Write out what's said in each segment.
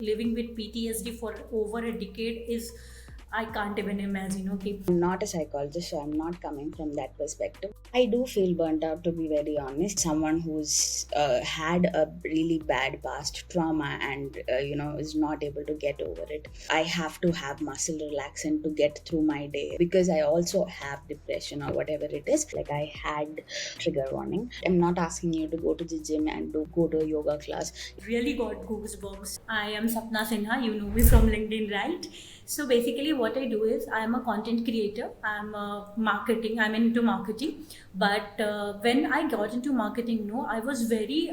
Living with PTSD for over a decade is, I can't even imagine. Okay. I'm not a psychologist, so I'm not coming from that perspective. I do feel burnt out, to be very honest. Someone who's had a really bad past trauma and is not able to get over it. I have to have muscle relaxant to get through my day because I also have depression or whatever it is. Like I had trigger warning. I'm not asking you to go to the gym and to go to a yoga class. Really got goosebumps. I am Sapna Sinha. You know me from LinkedIn, right? So basically, what I do is I am a content creator. I'm marketing. I'm into marketing. But when I got into marketing, I was very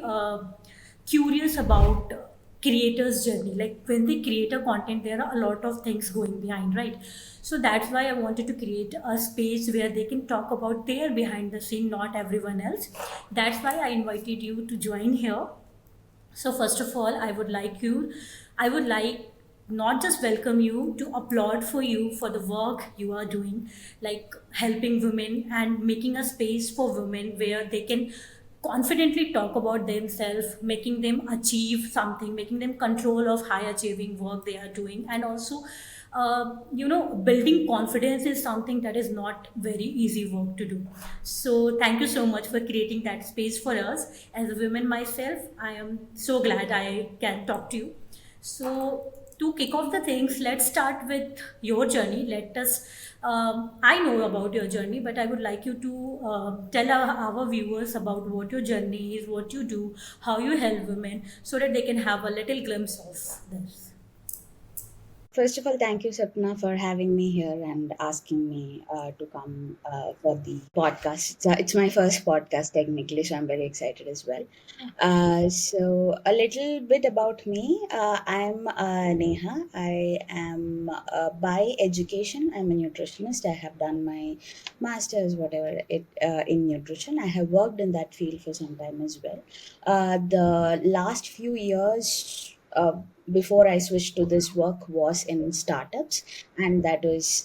curious about creators journey. Like when they create a content, there are a lot of things going behind, right? So that's why I wanted to create a space where they can talk about their behind the scene, not everyone else. That's why I invited you to join here. So first of all, I would like not just welcome you, to applaud for you for the work you are doing, like helping women and making a space for women where they can confidently talk about themselves, making them achieve something, making them control of high achieving work they are doing, and also building confidence is something that is not very easy work to do. So thank you so much for creating that space for us. As a woman myself, I am so glad I can talk to you. So to kick off the things, let's start with your journey. Let us. I know about your journey, but I would like you to tell our viewers about what your journey is, what you do, how you help women, so that they can have a little glimpse of this. First of all, thank you, Sapna, for having me here and asking me to come for the podcast. It's my first podcast, technically, so I'm very excited as well. So, a little bit about me. I'm Neha. I am by education. I'm a nutritionist. I have done my master's, whatever in nutrition. I have worked in that field for some time as well. The last few years. Before I switched to this work was in startups, and that was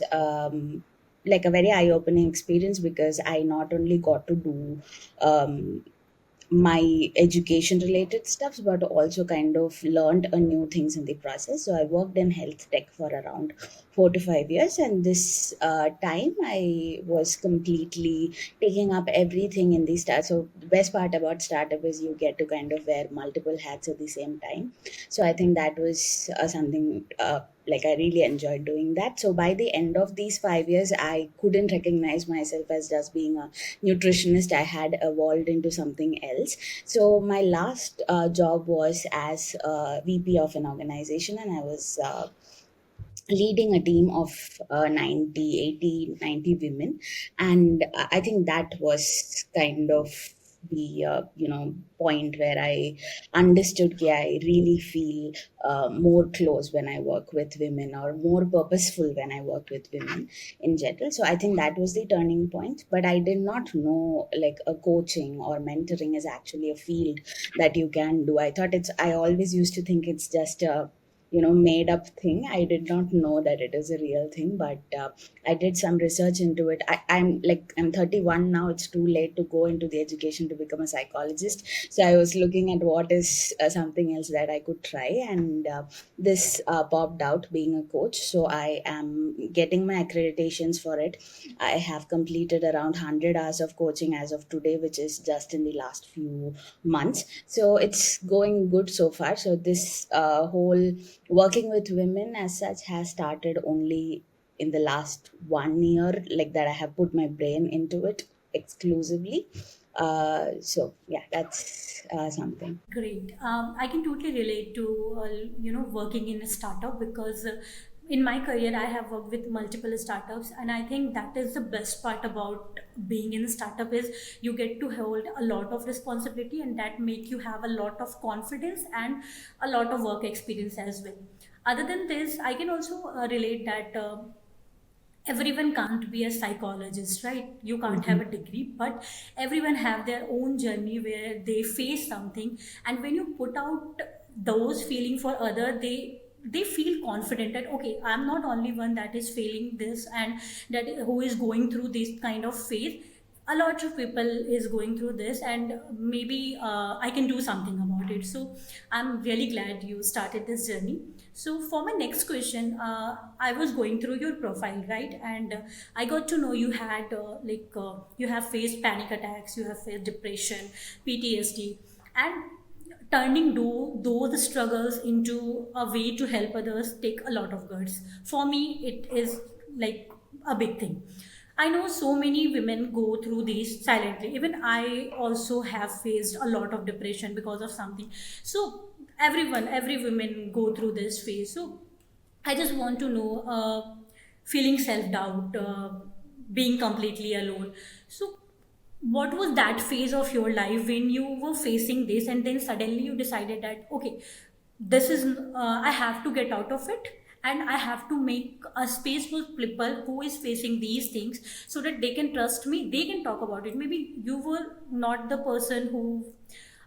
like a very eye-opening experience because I not only got to do um, my education related stuffs but also kind of learned a new things in the process. So I worked in health tech for around 4 to 5 years, and this time I was completely taking up everything in the start. So the best part about startup is you get to kind of wear multiple hats at the same time. So I think that was something like I really enjoyed doing that. So by the end of these 5 years, I couldn't recognize myself as just being a nutritionist. I had evolved into something else. So my last job was as VP of an organization, and I was leading a team of 90, 80, 90 women. And I think that was kind of the point where I understood that I really feel more close when I work with women, or more purposeful when I work with women in general. So I think that was the turning point. But I did not know like a coaching or mentoring is actually a field that you can do. I always used to think it's just a made up thing. I did not know that it is a real thing, but I did some research into it. I'm 31 now. It's too late to go into the education to become a psychologist. So I was looking at what is something else that I could try, and this popped out, being a coach. So I am getting my accreditations for it. I have completed around 100 hours of coaching as of today, which is just in the last few months. So it's going good so far. So this whole working with women as such has started only in the last 1 year, like that I have put my brain into it exclusively. So yeah, that's something. Great. I can totally relate to working in a startup because in my career I have worked with multiple startups, and I think that is the best part about being in a startup is you get to hold a lot of responsibility, and that make you have a lot of confidence and a lot of work experience as well. Other than this, I can also relate that. Everyone can't be a psychologist, right? You can't have Mhm. a degree, but everyone have their own journey where they face something, and when you put out those feeling for other, they feel confident that okay, I'm not only one that is feeling this and that who is going through this kind of phase. a lot of people is going through this, and maybe I can do something about it. So I'm really glad you started this journey. So for my next question, I was going through your profile, right? And I got to know you had you have faced panic attacks, you have faced depression, PTSD, and turning those struggles into a way to help others take a lot of guts. For me, it is like a big thing. I know so many women go through these silently. Even I also have faced a lot of depression because of something. So every woman go through this phase. So I just want to know, feeling self doubt, being completely alone. So what was that phase of your life when you were facing this, and then suddenly you decided that okay, this is I have to get out of it, and I have to make a space for people who is facing these things, so that they can trust me, they can talk about it. Maybe you were not the person who,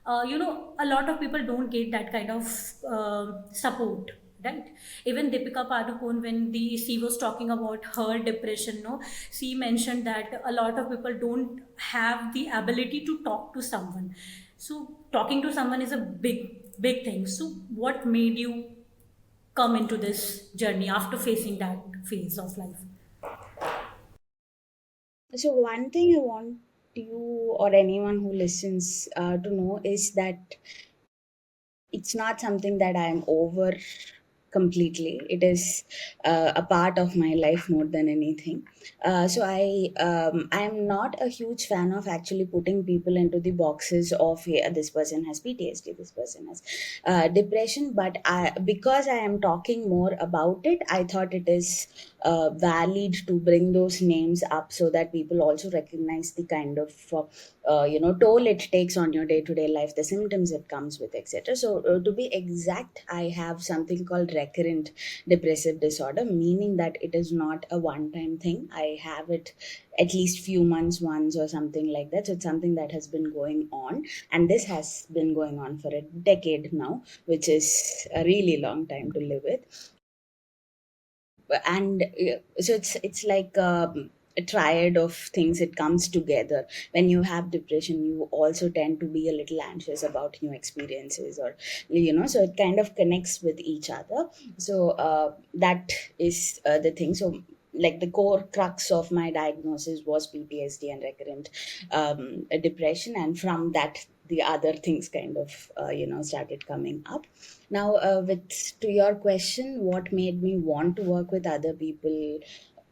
a lot of people don't get that kind of support, right? Even Deepika Padukone, when she was talking about her depression, no, she mentioned that a lot of people don't have the ability to talk to someone. So talking to someone is a big thing. So what made you come into this journey after facing that phase of life? So, one thing I want you or anyone who listens to know is that it's not something that I'm over completely. It is a part of my life more than anything. I'm not a huge fan of actually putting people into the boxes of, yeah, this person has PTSD, this person has depression. But because I am talking more about it, I thought it is valid to bring those names up so that people also recognize the kind of toll it takes on your day to day life, the symptoms it comes with, etc. So to be exact, I have something called recurrent depressive disorder, meaning that it is not a one time thing. I have it at least few months once or something like that. So it's something that has been going on, and this has been going on for a decade now, which is a really long time to live with. And so it's like a triad of things. It comes together. When you have depression, you also tend to be a little anxious about new experiences, or so it kind of connects with each other. So that is the thing. So like the core crux of my diagnosis was PTSD and recurrent depression, and from that the other things kind of started coming up. Now, with to your question, what made me want to work with other people,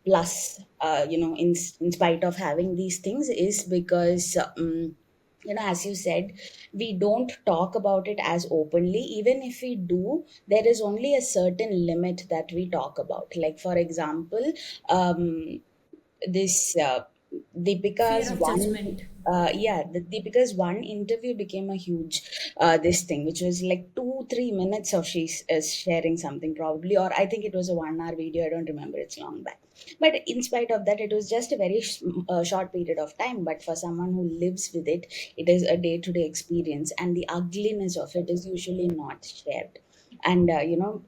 plus, in spite of having these things, is because, as you said, we don't talk about it as openly. Even if we do, there is only a certain limit that we talk about. Like, for example, this Fear Deepika's of one judgment. the Deepika's one interview became a huge this thing, which was like 2-3 minutes of she's sharing something, probably, or I think it was a 1 hour video. I don't remember, it's long back. But in spite of that, it was just a very short period of time. But for someone who lives with it, it is a day to day experience, and the ugliness of it is usually not shared. And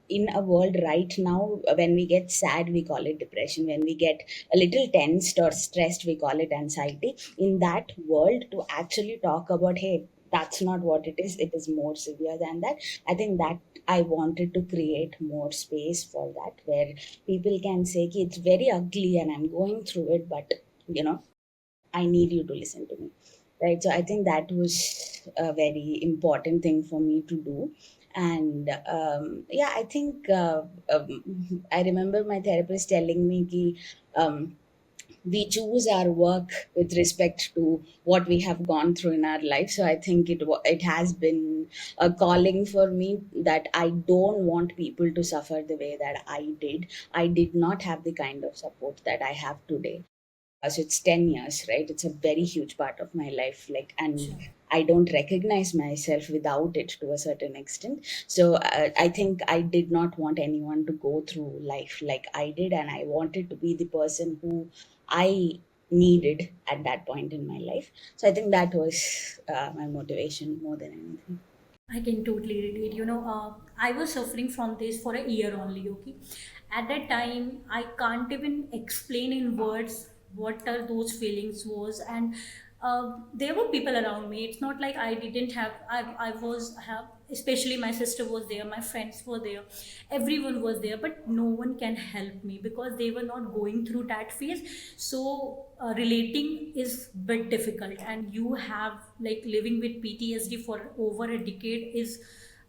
in a world right now, when we get sad, we call it depression. When we get a little tensed or stressed, we call it anxiety. In that world, to actually talk about, hey, that's not what it is, it is more severe than that. I think that I wanted to create more space for that, where people can say, "Ki, it's very ugly and I'm going through it, but you know I need you to listen to me." Right. So I think that was a very important thing for me to do. And yeah, I think I remember my therapist telling me ki, we choose our work with respect to what we have gone through in our life. So I think it has been a calling for me, that I don't want people to suffer the way that I did. I did not have the kind of support that I have today. So it's 10 years, right? It's a very huge part of my life, like, and Sure. I don't recognize myself without it to a certain extent. So I think I did not want anyone to go through life like I did, and I wanted to be the person who I needed at that point in my life. So I think that was my motivation more than anything. I can totally relate. I was suffering from this for a year only, okay? At that time, I can't even explain in words what are those feelings was. And there were people around me. It's not like I didn't have, I was have, especially my sister was there, my friends were there, everyone was there, but no one can help me because they were not going through that phase. So relating is bit difficult, and you have like living with PTSD for over a decade is,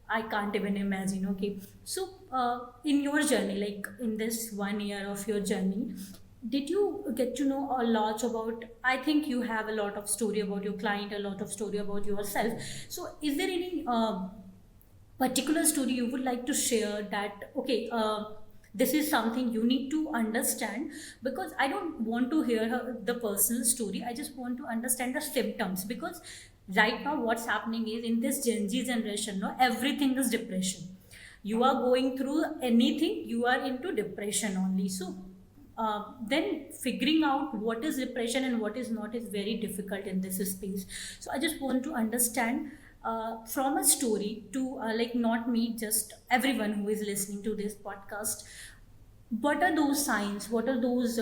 I can't even imagine. Okay, so in your journey, like in this 1 year of your journey, did you get to know a lot about? I think you have a lot of story about your client, a lot of story about yourself. So, is there any particular story you would like to share that okay? This is something you need to understand, because I don't want to hear the personal story. I just want to understand the symptoms, because right now what's happening is in this Gen Z generation, no, everything is depression. You are going through anything, you are into depression only. So then figuring out what is depression and what is not is very difficult in this space. So I just want to understand from a story to like not me, just everyone who is listening to this podcast, what are those signs, what are those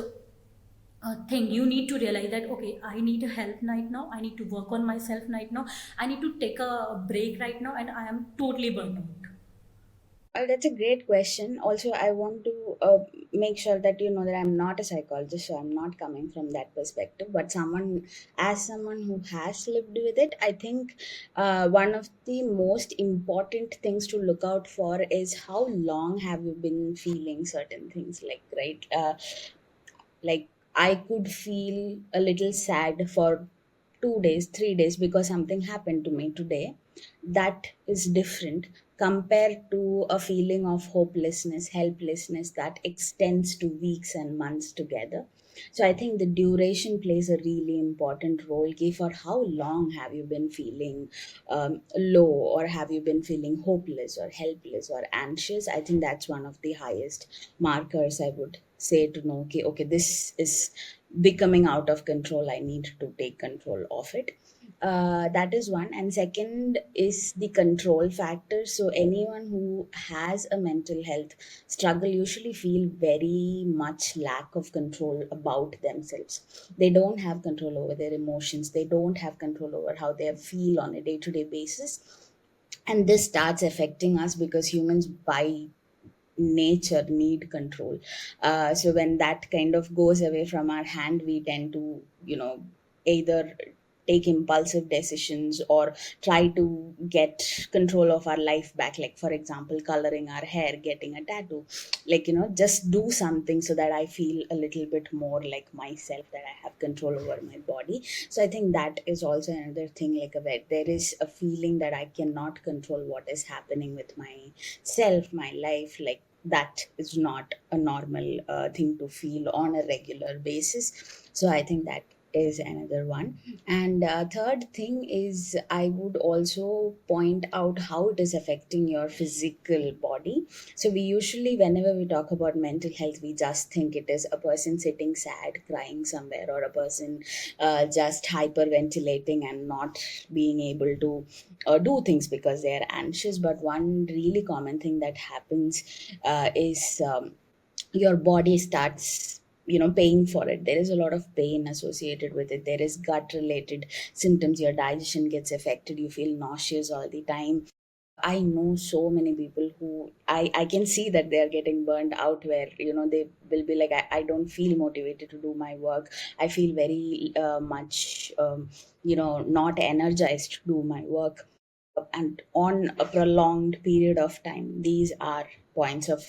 thing you need to realize that okay, I need help right now, I need to work on myself right now, I need to take a break right now, and I am totally burned out. That's a great question. Also, I want to make sure that you know that I'm not a psychologist, so I'm not coming from that perspective. But as someone who has lived with it, I think one of the most important things to look out for is how long have you been feeling certain things. Like I could feel a little sad for 2 days, 3 days because something happened to me today. That is different compared to a feeling of hopelessness, helplessness that extends to weeks and months together. So I think the duration plays a really important role. Ki, for how long have you been feeling low, or have you been feeling hopeless or helpless or anxious? I think that's one of the highest markers I would say to know, okay, this is becoming out of control. I need to take control of it. That is one. And second is the control factor. So anyone who has a mental health struggle usually feel very much lack of control about themselves. They don't have control over their emotions, they don't have control over how they feel on a day-to-day basis. And this starts affecting us because humans by nature need control. So when that kind of goes away from our hand, we tend to, either take impulsive decisions or try to get control of our life back. Like, for example, coloring our hair, getting a tattoo, like, just do something so that I feel a little bit more like myself, that I have control over my body. So I think that is also another thing, like, where there is a feeling that I cannot control what is happening with myself, my life. Like, that is not a normal thing to feel on a regular basis. So I think that is another one. And third thing is, I would also point out how it is affecting your physical body. So we usually, whenever we talk about mental health, we just think it is a person sitting sad crying somewhere, or a person just hyperventilating and not being able to do things because they are anxious. But one really common thing that happens is your body starts paying for it. There is a lot of pain associated with it. There is gut related symptoms. Your digestion gets affected, you feel nauseous all the time. I know so many people who I can see that they are getting burned out, where they will be like, I don't feel motivated to do my work. I feel very much not energized to do my work. And on a prolonged period of time, these are points of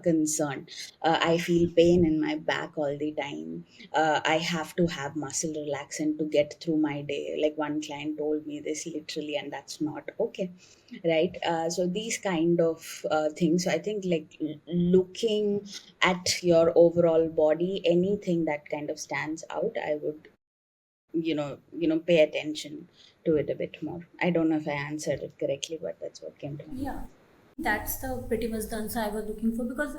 concern. I feel pain in my back all the time. I have to have muscle relaxant to get through my day. Like, one client told me this literally, and that's not okay, right? So these kind of things. So I think, like, looking at your overall body, anything that kind of stands out, I would pay attention to it a bit more. I don't know if I answered it correctly, but that's what came to my mind. Yeah, that's the pretty much the answer I was looking for, because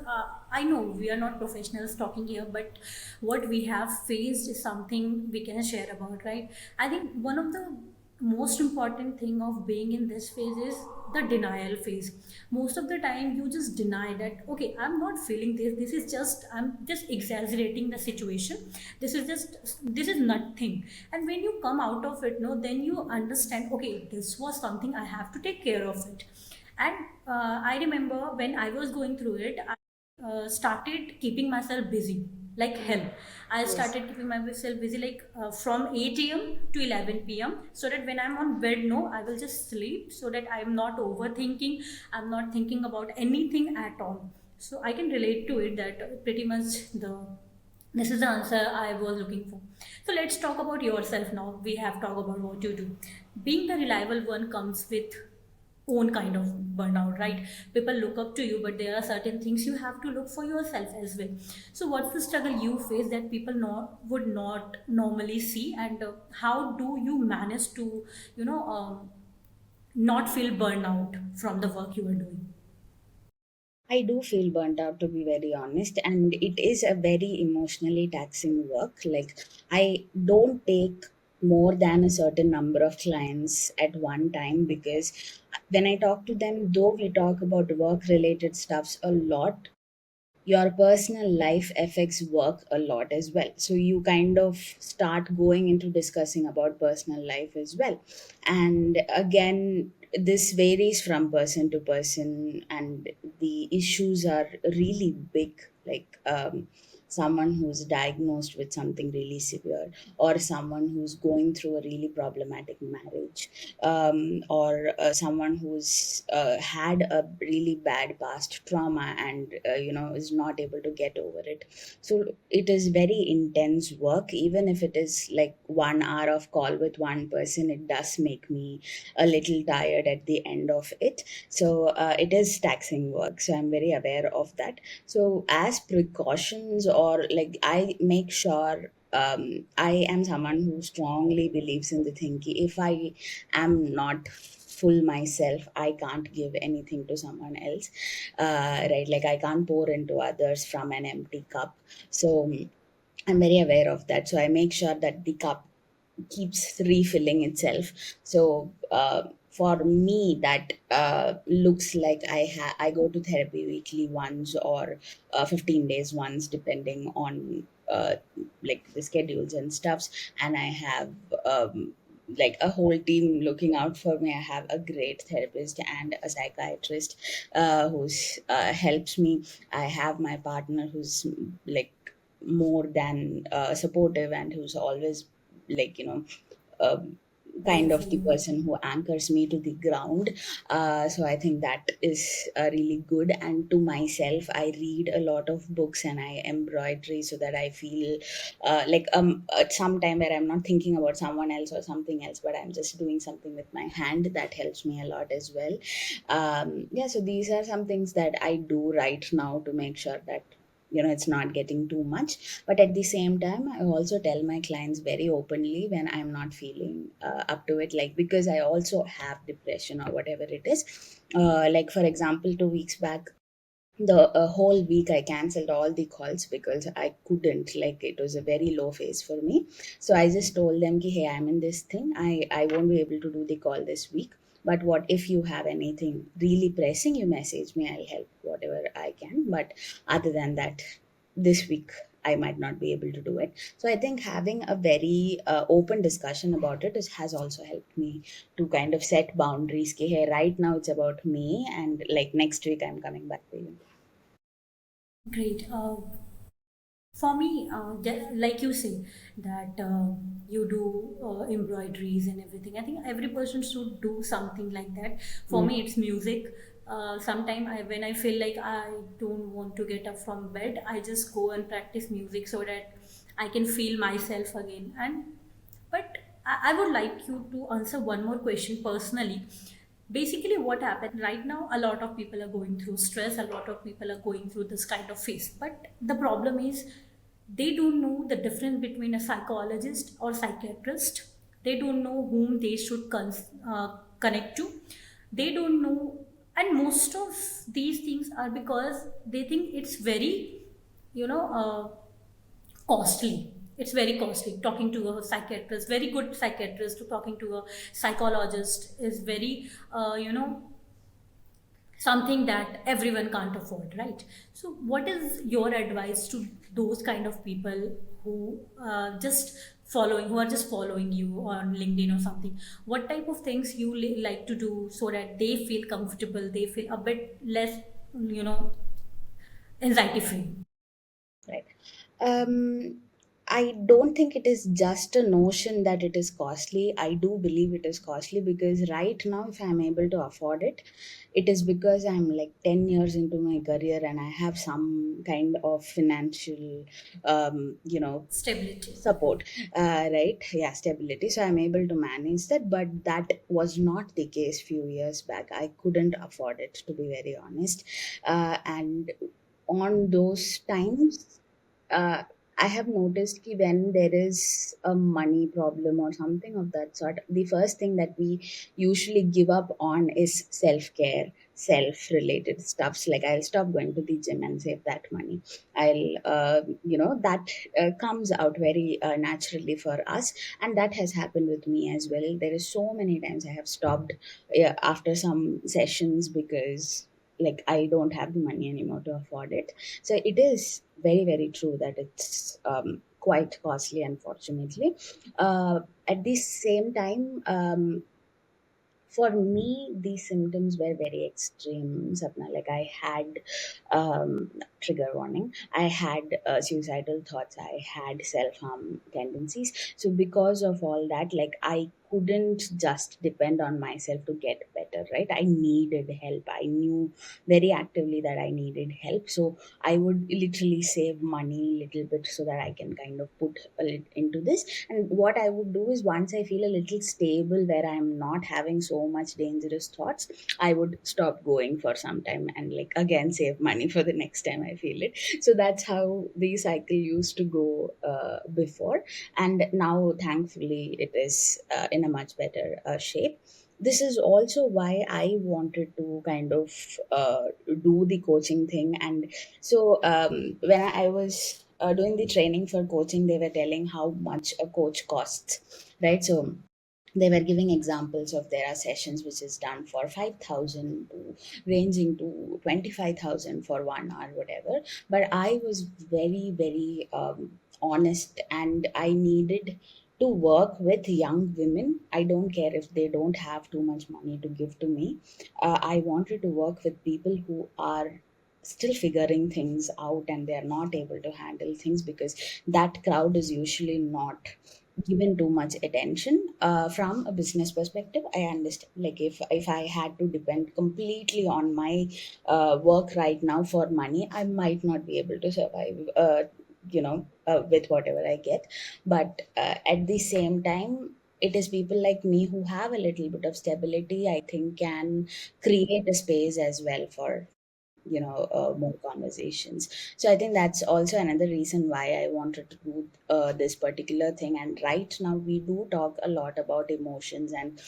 I know we are not professionals talking here, but what we have faced is something we can share about, right? I think most important thing of being in this phase is the denial phase. Most of the time you just deny that, okay, I'm not feeling this, this is just, I'm just exaggerating the situation, this is just, this is nothing. And when you come out of it, no, then you understand, okay, this was something, I have to take care of it. And I remember when I was going through it, I started keeping myself busy like hell. I Yes. started keeping myself busy like from 8 a.m. to 11 p.m. so that when I'm on bed, no, I will just sleep so that I'm not overthinking. I'm not thinking about anything at all. So I can relate to it that pretty much the this is the answer I was looking for. So let's talk about yourself now. We have talked about what you do. Being the reliable one comes with own kind of burnout, right? People look up to you, but there are certain things you have to look for yourself as well. So what's the struggle you face that people would not normally see, and how do you manage to, you know not feel burnout from the work you are doing? I do feel burnt out, to be very honest, and it is a very emotionally taxing work. Like, I don't take more than a certain number of clients at one time, because when I talk to them, though we talk about work related stuffs a lot, your personal life affects work a lot as well, so you kind of start going into discussing about personal life as well. And again, this varies from person to person, and the issues are really big. Like, someone who's diagnosed with something really severe, or someone who's going through a really problematic marriage, or someone who's had a really bad past trauma, and is not able to get over it. So it is very intense work. Even if it is like 1 hour of call with one person, it does make me a little tired at the end of it. So it is taxing work, so I'm very aware of that. So as precautions, or like, I make sure, I am someone who strongly believes in the thinking, if I am not full myself, I can't give anything to someone else. Right, like, I can't pour into others from an empty cup. So I'm very aware of that, so I make sure that the cup keeps refilling itself. So for me, that looks like I go to therapy weekly once, or 15 days once, depending on like the schedules and stuffs. And I have like a whole team looking out for me. I have a great therapist and a psychiatrist who's helps me. I have my partner who's like more than supportive, and who's always, like, um, There kind for of the you. person who anchors me to the ground. So I think that is really good. And to myself, I read a lot of books and I embroidery, so that I feel like, at some time where I'm not thinking about someone else or something else, but I'm just doing something with my hand. That helps me a lot as well. Yeah, so these are some things that I do right now to make sure that it's not getting too much. But at the same time, I also tell my clients very openly when I'm not feeling up to it, like, because I also have depression or whatever it is. Like, for example, 2 weeks back, the whole week I cancelled all the calls because I couldn't, like, it was a very low phase for me. So I just told them ki, hey, I'm in this thing, I won't be able to do the call this week, but what if you have anything really pressing, you message me, I'll help whatever I can. But other than that, this week I might not be able to do it. So I think having a very open discussion about it has also helped me to kind of set boundaries. Ki, hey, right now it's about me, and like next week I'm coming back to you. Great. For me, like you say, that you do embroideries and everything. I think every person should do something like that. For Mm. me, it's music. Sometime when I feel like I don't want to get up from bed, I just go and practice music so that I can feel myself again. And but I would like you to answer one more question personally. Basically, what happened right now, a lot of people are going through stress, a lot of people are going through this kind of phase. But the problem is, they don't know the difference between a psychologist or psychiatrist. They don't know whom they should connect to. They don't know. And most of these things are because they think it's very, you know, costly. It's very costly. Talking to a psychiatrist, very good psychiatrist, to talking to a psychologist is very, something that everyone can't afford, right? So what is your advice to those kind of people who who are just following you on LinkedIn or something? What type of things you like to do so that they feel comfortable, they feel a bit less, you know anxiety free? Right. Um, I don't think it is just a notion that it is costly. I do believe it is costly because right now, if I'm able to afford it, it is because I'm like 10 years into my career and I have some kind of financial, Stability. support, right? Yeah, stability. So I'm able to manage that, but that was not the case few years back. I couldn't afford it, to be very honest. And on those times, uh, I have noticed ki when there is a money problem or something of that sort, the first thing that we usually give up on is self care, self related stuffs. Like I'll stop going to the gym and save that money. That comes out very naturally for us, and that has happened with me as well. There is so many times I have stopped after some sessions because like I don't have the money anymore to afford it. So it is very, very true that it's quite costly, unfortunately. At the same time, for me, these symptoms were very extreme, Sapna. Like I had trigger warning. I had suicidal thoughts. I had self harm tendencies. So because of all that, like I couldn't just depend on myself to get better, right? I needed help. I knew very actively that I needed help. So I would literally save money little bit so that I can kind of put into this. And what I would do is once I feel a little stable where I'm not having so much dangerous thoughts, I would stop going for some time and like again save money for the next time I feel it. So that's how the cycle used to go before. And now, thankfully, it is in a much better shape. This is also why I wanted to kind of do the coaching thing. And so when I was doing the training for coaching, they were telling how much a coach costs, right? So they were giving examples of there are sessions which is done for 5,000 to ranging to 25,000 for 1 hour, whatever. But I was very, very honest, and I needed to work with young women. I don't care if they don't have too much money to give to me. I wanted to work with people who are still figuring things out and they are not able to handle things, because that crowd is usually not given too much attention. From a business perspective, I understand, like if I had to depend completely on my work right now for money, I might not be able to survive, with whatever I get. But at the same time, it is people like me who have a little bit of stability, I think, can create a space as well for more conversations. So I think that's also another reason why I wanted to do this particular thing. And right now we do talk a lot about emotions and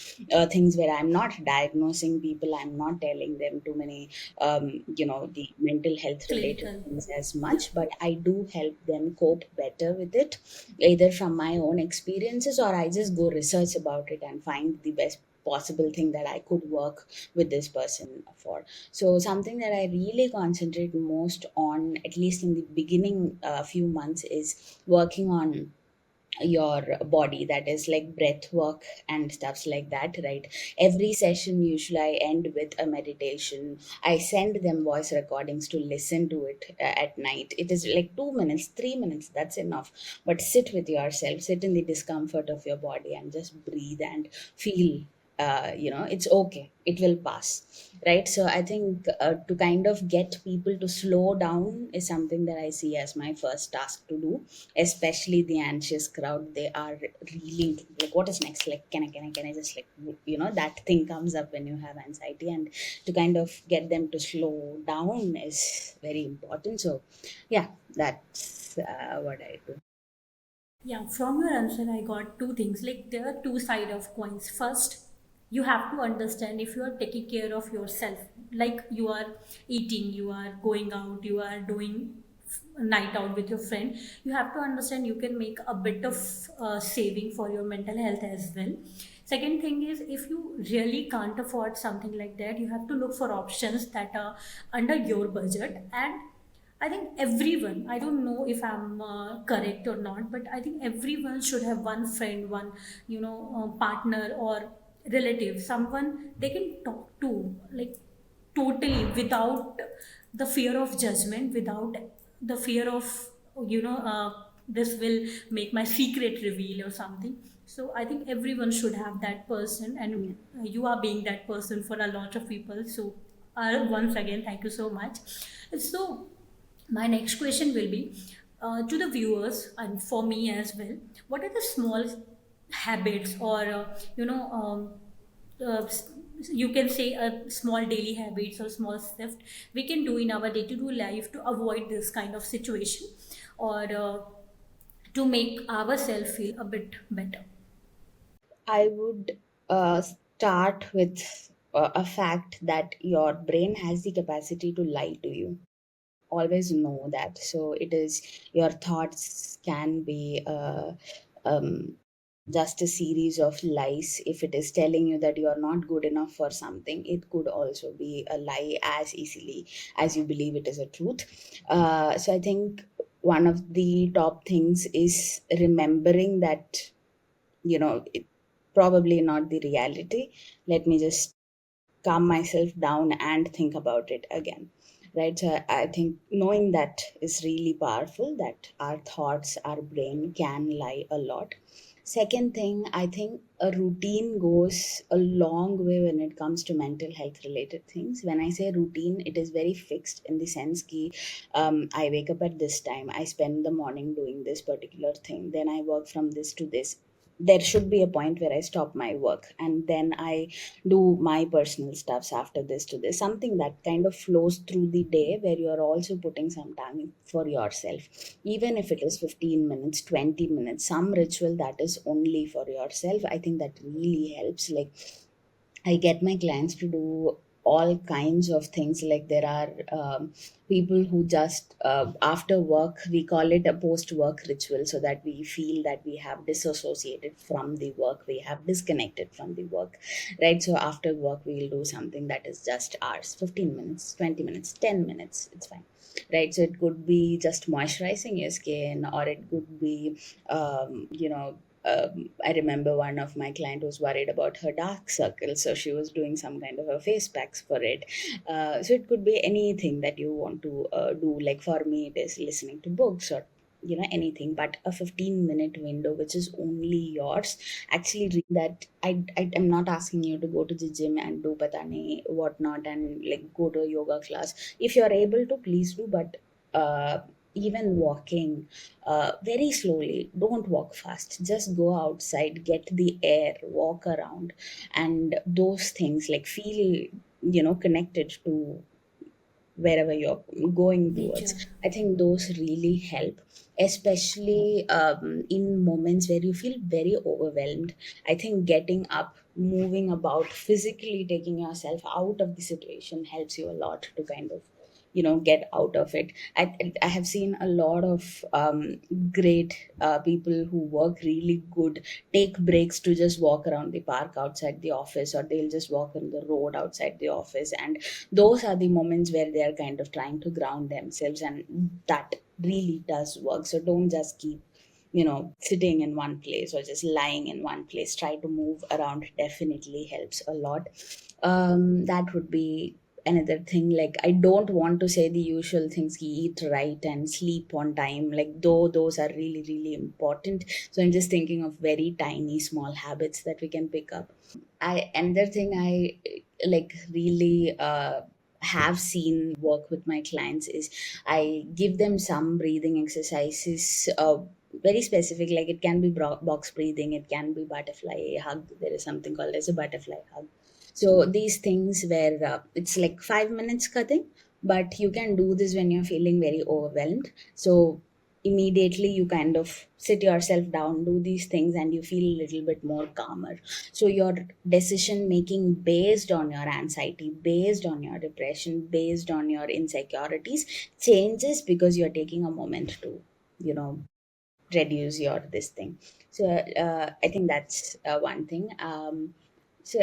things where I'm not diagnosing people, I'm not telling them too many the mental health related Clinical. things as Yeah. much, but I do help them cope better with it, either from my own experiences or I just go research about it and find the best possible thing that I could work with this person for. So something that I really concentrate most on, at least in the beginning few months, is working on your body, that is like breath work and stuffs like that, right? Every session usually I end with a meditation. I send them voice recordings to listen to it at night. It is like 2 minutes, 3 minutes, that's enough. But sit with yourself, sit in the discomfort of your body and just breathe and feel, it's okay, it will pass, right? So I think to kind of get people to slow down is something that I see as my first task to do, especially the anxious crowd. They are really like, what is next? Like, can I just like, that thing comes up when you have anxiety, and to kind of get them to slow down is very important. So yeah, that's what I do. Yeah, from your answer, I got two things. Like there are two side of coins. First, you have to understand if you are taking care of yourself, like you are eating, you are going out, you are doing night out with your friend, you have to understand you can make a bit of saving for your mental health as well. Second thing is, if you really can't afford something like that, you have to look for options that are under your budget. And I think everyone, I don't know if I'm correct or not, but I think everyone should have one friend, one, partner or relative, someone they can talk to, like, totally without the fear of judgment, without the fear of, this will make my secret reveal or something. So I think everyone should have that person, and Yeah. you are being that person for a lot of people. So once again, thank you so much. So my next question will be, to the viewers and for me as well, what are the small habits or you can say a small daily habits or small stuff we can do in our day-to-day life to avoid this kind of situation, or to make ourselves feel a bit better? I would start with a fact that your brain has the capacity to lie to you. Always know that. So it is, your thoughts can be um, just a series of lies. If it is telling you that you are not good enough for something, it could also be a lie as easily as you believe it is a truth. So I think one of the top things is remembering that, it probably not the reality. Let me just calm myself down and think about it again. Right. So I think knowing that is really powerful, that our thoughts, our brain can lie a lot. Second thing, I think a routine goes a long way when it comes to mental health related things. When I say routine, it is very fixed in the sense ki, I wake up at this time, I spend the morning doing this particular thing, then I work from this to this. There should be a point where I stop my work and then I do my personal stuffs after this to this, something that kind of flows through the day where you are also putting some time for yourself, even if it is 15 minutes, 20 minutes, some ritual that is only for yourself. I think that really helps. Like, I get my clients to do all kinds of things. Like, there are people who just, after work, we call it a post work ritual, so that we feel that we have disassociated from the work, we have disconnected from the work, right? So after work, we'll do something that is just ours, 15 minutes, 20 minutes, 10 minutes, it's fine. Right, so it could be just moisturizing your skin, or it could be, I remember one of my client was worried about her dark circles, so she was doing some kind of a face packs for it. So it could be anything that you want to do. Like, for me, it is listening to books, or anything, but a 15-minute window which is only yours. Actually read that. I am not asking you to go to the gym and do patani whatnot and like go to a yoga class. If you're able to, please do, but even walking very slowly, don't walk fast, just go outside, get the air, walk around, and those things, like, feel connected to wherever you're going towards. Nature. I think those really help, especially in moments where you feel very overwhelmed. I think getting up, moving about, physically taking yourself out of the situation helps you a lot to kind of get out of it. I have seen a lot of great people who work really good take breaks to just walk around the park outside the office, or they'll just walk on the road outside the office, and those are the moments where they are kind of trying to ground themselves, and that really does work. So don't just keep sitting in one place or just lying in one place. Try to move around, definitely helps a lot. That would be another thing. Like, I don't want to say the usual things, eat right and sleep on time, like, though those are really really important. So I'm just thinking of very tiny small habits that we can pick up. I Another thing I like really have seen work with my clients is I give them some breathing exercises, very specific. Like, it can be box breathing, it can be butterfly hug. There is something called as a butterfly hug. So these things where it's like 5 minutes cutting, but you can do this when you're feeling very overwhelmed. So immediately you kind of sit yourself down, do these things, and you feel a little bit more calmer. So your decision making based on your anxiety, based on your depression, based on your insecurities changes because you're taking a moment to, you know, reduce your this thing. So I think that's one thing. So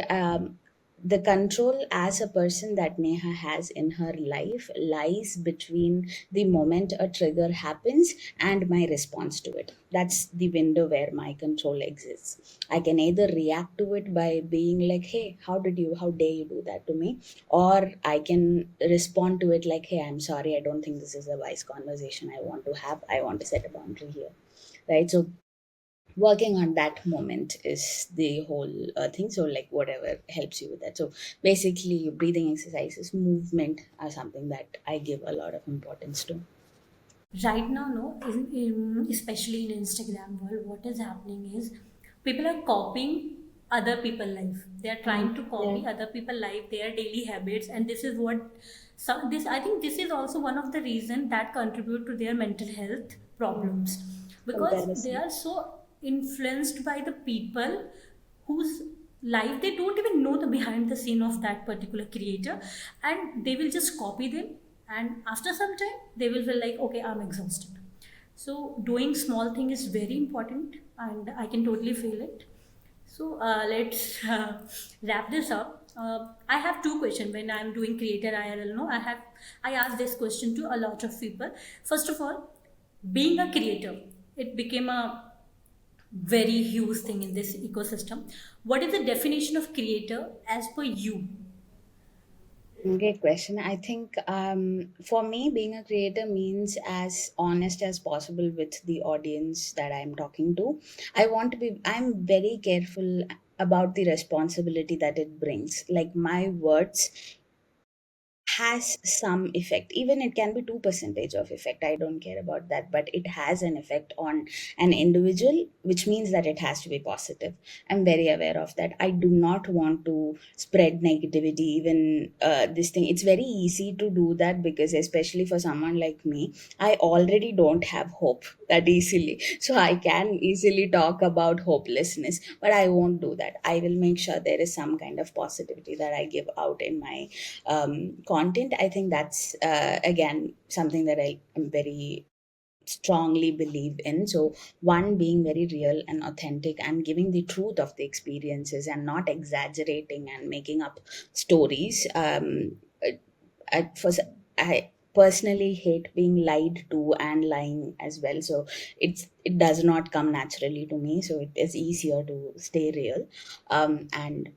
the control as a person that Neha has in her life lies between the moment a trigger happens and my response to it. That's the window where my control exists. I can either react to it by being like, hey, how dare you do that to me? Or I can respond to it like, hey, I'm sorry, I don't think this is a wise conversation I want to have. I want to set a boundary here, right? So working on that moment is the whole thing. So like whatever helps you with that. So basically breathing exercises, movement are something that I give a lot of importance to. Right now, no, especially in Instagram world, what is happening is people are copying other people life. They are trying to Yeah, copy other people life, their daily habits, and this is what some this I think this is also one of the reason that contribute to their mental health yeah. problems, because they Comparison. are so influenced by the people whose life they don't even know the behind the scene of that particular creator, and they will just copy them, and after some time they will feel like, okay, I'm exhausted. So doing small thing is very important, and I can totally feel it. So let's wrap this up. I have two questions when I'm doing Creator IRL. No, I ask this question to a lot of people. First of all, being a creator, it became a very huge thing in this ecosystem. What is the definition of creator as per you? Great question. I think for me, being a creator means as honest as possible with the audience that I'm talking to. I'm very careful about the responsibility that it brings. Like my words has some effect, even it can be 2% of effect, I don't care about that, but it has an effect on an individual, which means that it has to be positive. I'm very aware of that. I do not want to spread negativity. Even this thing, it's very easy to do that because especially for someone like me, I already don't have hope that easily, so I can easily talk about hopelessness, but I won't do that. I will make sure there is some kind of positivity that I give out in my content. I think that's again something that I am very strongly believe in. So one, being very real and authentic and giving the truth of the experiences and not exaggerating and making up stories. At first, I personally hate being lied to and lying as well. So it does not come naturally to me. So it is easier to stay real, and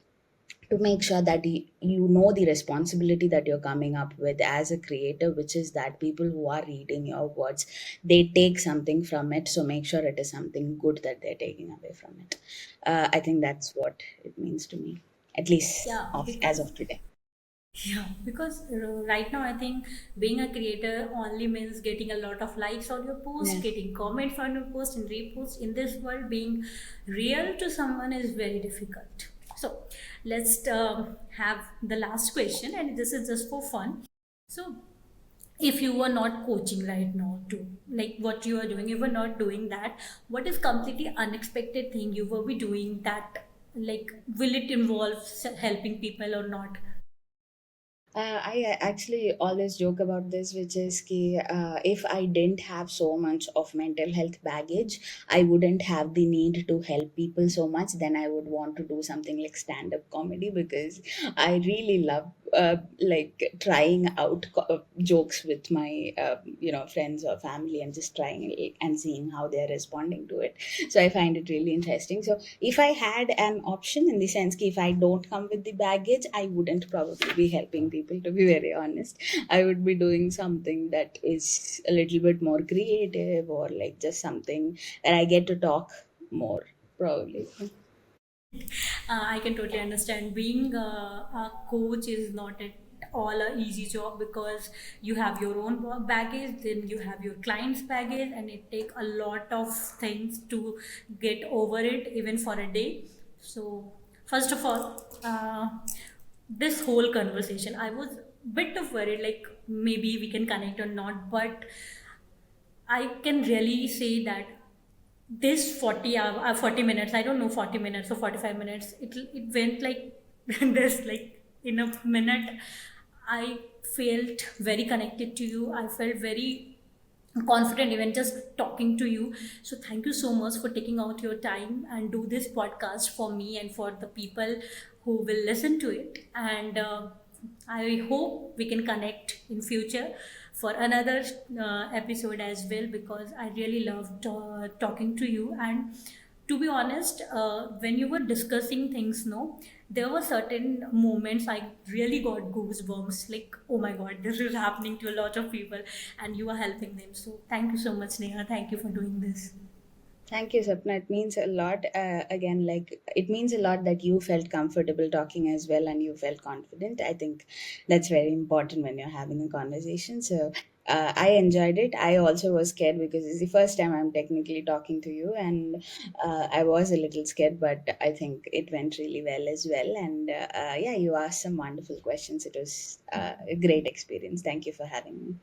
to make sure that you know the responsibility that you're coming up with as a creator, which is that people who are reading your words, they take something from it. So make sure it is something good that they're taking away from it. I think that's what it means to me, at least Yeah, as because of today. right now I think being a creator only means getting a lot of likes on your post, Yeah. getting comments on your post and repost. In this world, being real to someone is very difficult. So let's have the last question, and this is just for fun. So if you were not coaching right now too, like what you are doing, if you were not doing that, what is completely unexpected thing you will be doing that, like, will it involve helping people or not? I actually always joke about this, which is ki, if I didn't have so much of mental health baggage, I wouldn't have the need to help people so much. Then I would want to do something like stand up comedy because I really love like trying out jokes with my friends or family and just trying it and seeing how they're responding to it. So I find it really interesting. So if I had an option, in the sense ki if I don't come with the baggage, I wouldn't probably be helping people, to be very honest. I would be doing something that is a little bit more creative, or like just something that I get to talk more, probably. I can totally understand. Being a coach is not at all a easy job, because you have your own baggage, then you have your client's baggage, and it take a lot of things to get over it, even for a day. So, first of all, this whole conversation, I was bit of worried, like maybe we can connect or not, but I can really say that this 40 minutes, I don't know, 40 minutes or 45 minutes, it went like this, like in a minute. I felt very connected to you. I felt very confident even just talking to you. So thank you so much for taking out your time and do this podcast for me and for the people who will listen to it. And I hope we can connect in future for another episode as well, because I really loved talking to you. And to be honest, when you were discussing things, no, there were certain moments I really got goosebumps. Like, oh my god, this is happening to a lot of people, and you are helping them. So thank you so much, Neha. Thank you for doing this. Thank you, Sapna. It means a lot. Again, like it means a lot that you felt comfortable talking as well and you felt confident. I think that's very important when you're having a conversation. So I enjoyed it. I also was scared because it's the first time I'm technically talking to you, and I was a little scared, but I think it went really well as well. And yeah, you asked some wonderful questions. It was a great experience. Thank you for having me.